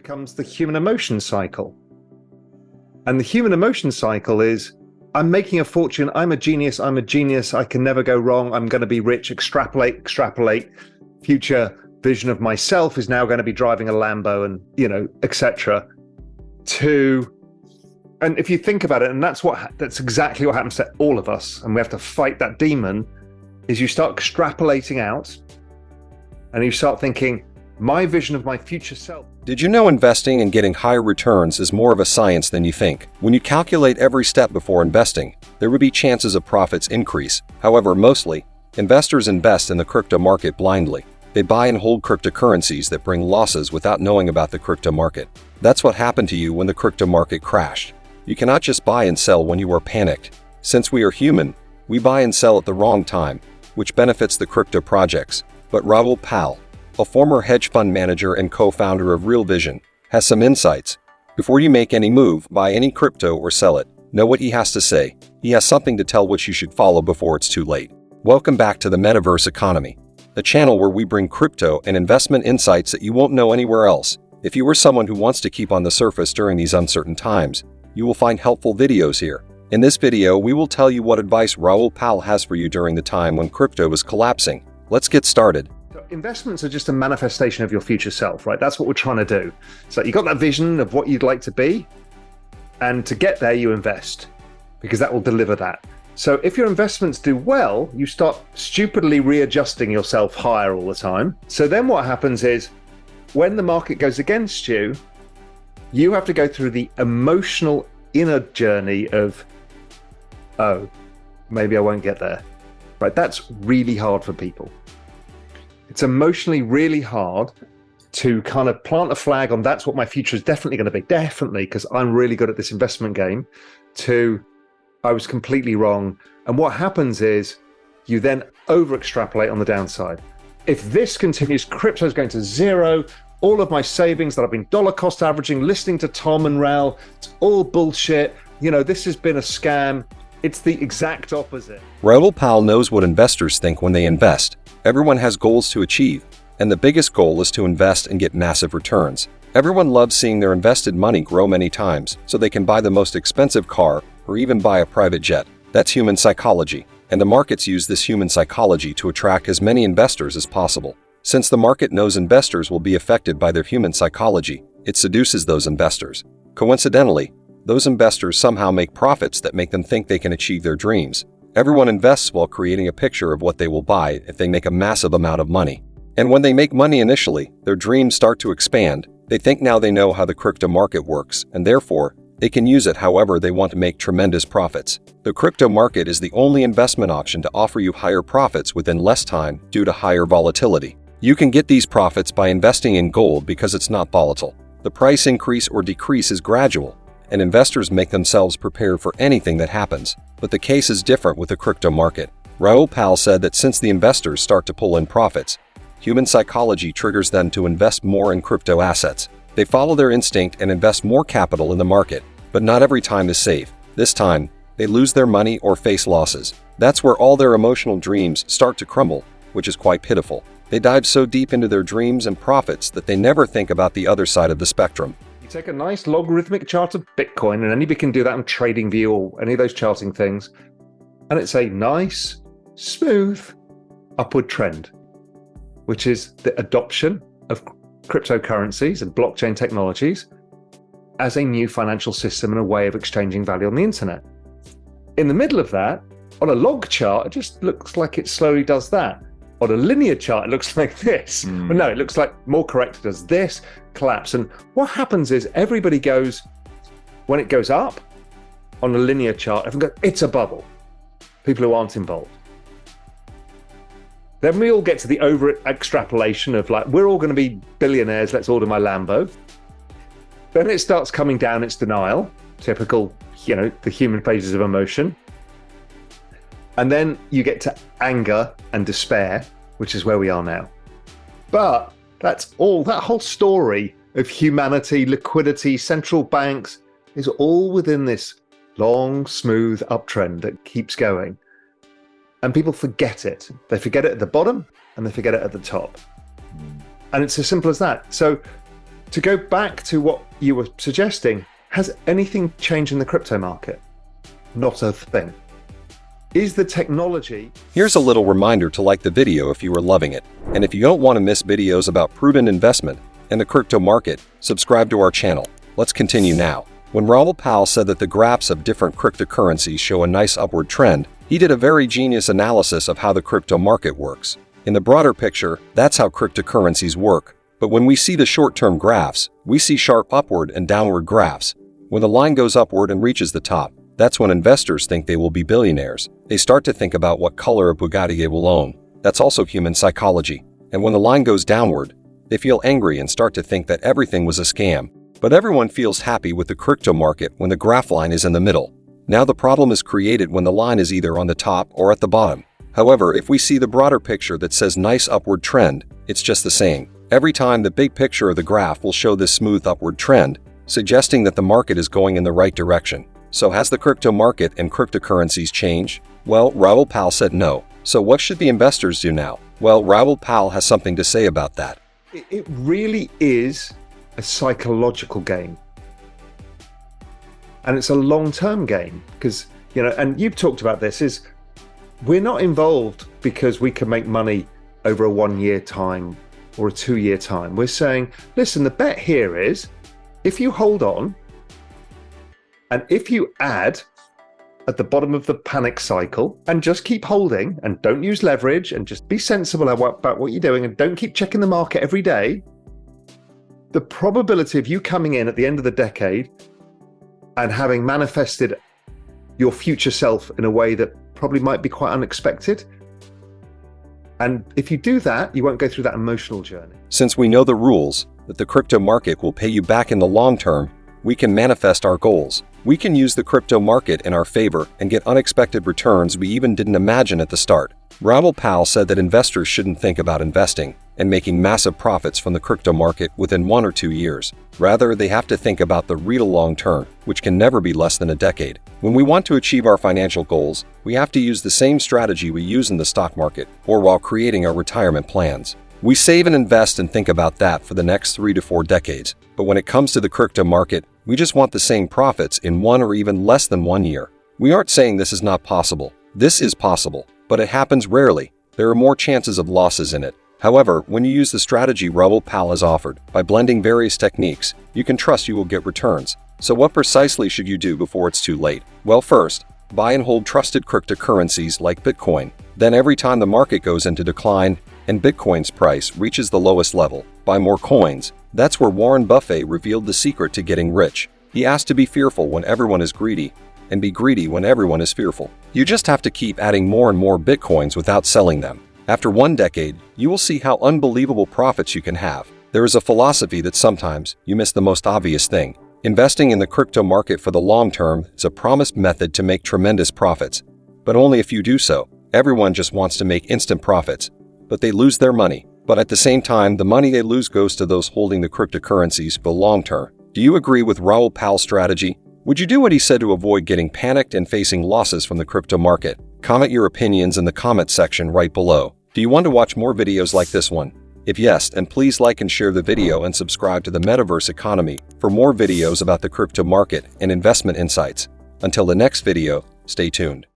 becomes the human emotion cycle. And the human emotion cycle is, I'm making a fortune, I'm a genius, I can never go wrong, I'm going to be rich, extrapolate, future vision of myself is now going to be driving a Lambo and, etc. And if you think about it, and that's exactly what happens to all of us, and we have to fight that demon, is you start extrapolating out and you start thinking, my vision of my future self. Did you know investing and getting higher returns is more of a science than you think? When you calculate every step before investing, there would be chances of profits increase. However, mostly, investors invest in the crypto market blindly. They buy and hold cryptocurrencies that bring losses without knowing about the crypto market. That's what happened to you when the crypto market crashed. You cannot just buy and sell when you are panicked. Since we are human, we buy and sell at the wrong time, which benefits the crypto projects. But Raoul Pal, a former hedge fund manager and co-founder of Real Vision, has some insights. Before you make any move, buy any crypto or sell it, know what he has to say. He has something to tell which you should follow before it's too late. Welcome back to the Metaverse Economy, the channel where we bring crypto and investment insights that you won't know anywhere else. If you are someone who wants to keep on the surface during these uncertain times, you will find helpful videos here. In this video, we will tell you what advice Raoul Pal has for you during the time when crypto is collapsing. Let's get started. Investments are just a manifestation of your future self, right? That's what we're trying to do. So you got that vision of what you'd like to be, and to get there, you invest, because that will deliver that. So if your investments do well, you start stupidly readjusting yourself higher all the time. So then what happens is, when the market goes against you, you have to go through the emotional inner journey of, oh, maybe I won't get there, right? That's really hard for people. It's emotionally really hard to kind of plant a flag on that's what my future is definitely going to be, definitely, because I'm really good at this investment game, to I was completely wrong. And what happens is you then over extrapolate on the downside. If this continues, crypto is going to zero. All of my savings that I've been dollar cost averaging, listening to Tom and Raoul, it's all bullshit. This has been a scam. It's the exact opposite. Raoul Pal knows what investors think when they invest. Everyone has goals to achieve, and the biggest goal is to invest and get massive returns. Everyone loves seeing their invested money grow many times, so they can buy the most expensive car or even buy a private jet. That's human psychology, and the markets use this human psychology to attract as many investors as possible. Since the market knows investors will be affected by their human psychology, it seduces those investors. Coincidentally, those investors somehow make profits that make them think they can achieve their dreams. Everyone invests while creating a picture of what they will buy if they make a massive amount of money. And when they make money initially, their dreams start to expand. They think now they know how the crypto market works, and therefore, they can use it however they want to make tremendous profits. The crypto market is the only investment option to offer you higher profits within less time due to higher volatility. You can get these profits by investing in gold because it's not volatile. The price increase or decrease is gradual, and investors make themselves prepare for anything that happens. But the case is different with the crypto market. Raoul Pal said that since the investors start to pull in profits, human psychology triggers them to invest more in crypto assets. They follow their instinct and invest more capital in the market, but not every time is safe. This time, they lose their money or face losses. That's where all their emotional dreams start to crumble, which is quite pitiful. They dive so deep into their dreams and profits that they never think about the other side of the spectrum. Take a nice logarithmic chart of Bitcoin, and anybody can do that on TradingView or any of those charting things, and it's a nice, smooth, upward trend, which is the adoption of cryptocurrencies and blockchain technologies as a new financial system and a way of exchanging value on the internet. In the middle of that, on a log chart, it just looks like it slowly does that. On a linear chart, it looks like this. But no, it looks like, more correct, it does this, collapse. And what happens is everybody goes, when it goes up on a linear chart, everyone goes, it's a bubble. People who aren't involved. Then we all get to the over extrapolation of like, we're all going to be billionaires, let's order my Lambo. Then it starts coming down, it's denial, typical, the human phases of emotion. And then you get to anger and despair, which is where we are now. But that whole story of humanity, liquidity, central banks is all within this long, smooth uptrend that keeps going. And people forget it. They forget it at the bottom and they forget it at the top. And it's as simple as that. So to go back to what you were suggesting, has anything changed in the crypto market? Not a thing. Is the technology... Here's a little reminder to like the video if you are loving it. And if you don't want to miss videos about prudent investment and the crypto market, subscribe to our channel. Let's continue now. When Raoul Pal said that the graphs of different cryptocurrencies show a nice upward trend, he did a very genius analysis of how the crypto market works. In the broader picture, that's how cryptocurrencies work. But when we see the short-term graphs, we see sharp upward and downward graphs. When the line goes upward and reaches the top, that's when investors think they will be billionaires. They start to think about what color of Bugatti they will own. That's also human psychology. And when the line goes downward, they feel angry and start to think that everything was a scam. But everyone feels happy with the crypto market when the graph line is in the middle. Now the problem is created when the line is either on the top or at the bottom. However, if we see the broader picture that says nice upward trend, it's just the same. Every time the big picture of the graph will show this smooth upward trend, suggesting that the market is going in the right direction. So has the crypto market and cryptocurrencies changed? Well, Raoul Pal said no. So what should the investors do now? Well, Raoul Pal has something to say about that. It really is a psychological game. And it's a long-term game because, and you've talked about this, is we're not involved because we can make money over a 1 year time or a 2 year time. We're saying, listen, the bet here is if you hold on and if you add at the bottom of the panic cycle and just keep holding and don't use leverage and just be sensible about what you're doing and don't keep checking the market every day, the probability of you coming in at the end of the decade and having manifested your future self in a way that probably might be quite unexpected. And if you do that, you won't go through that emotional journey. Since we know the rules, that the crypto market will pay you back in the long term, we can manifest our goals. We can use the crypto market in our favor and get unexpected returns we even didn't imagine at the start. Raoul Pal said that investors shouldn't think about investing and making massive profits from the crypto market within 1 or 2 years. Rather, they have to think about the real long term, which can never be less than a decade. When we want to achieve our financial goals, we have to use the same strategy we use in the stock market or while creating our retirement plans. We save and invest and think about that for the next 3 to 4 decades. But when it comes to the crypto market, we just want the same profits in 1 or even less than 1 year. We aren't saying this is not possible. This is possible, but it happens rarely. There are more chances of losses in it. However, when you use the strategy Raoul Pal has offered, by blending various techniques, you can trust you will get returns. So what precisely should you do before it's too late? Well, first, buy and hold trusted cryptocurrencies like Bitcoin. Then every time the market goes into decline and Bitcoin's price reaches the lowest level, buy more coins. That's where Warren Buffett revealed the secret to getting rich. He asked to be fearful when everyone is greedy, and be greedy when everyone is fearful. You just have to keep adding more and more Bitcoins without selling them. After 1 decade, you will see how unbelievable profits you can have. There is a philosophy that sometimes you miss the most obvious thing. Investing in the crypto market for the long term is a promised method to make tremendous profits. But only if you do so. Everyone just wants to make instant profits, but they lose their money. But at the same time, the money they lose goes to those holding the cryptocurrencies for the long term. Do you agree with Raoul Pal's strategy? Would you do what he said to avoid getting panicked and facing losses from the crypto market? Comment your opinions in the comment section right below. Do you want to watch more videos like this one? If yes, then please like and share the video and subscribe to the Metaverse Economy for more videos about the crypto market and investment insights. Until the next video, stay tuned.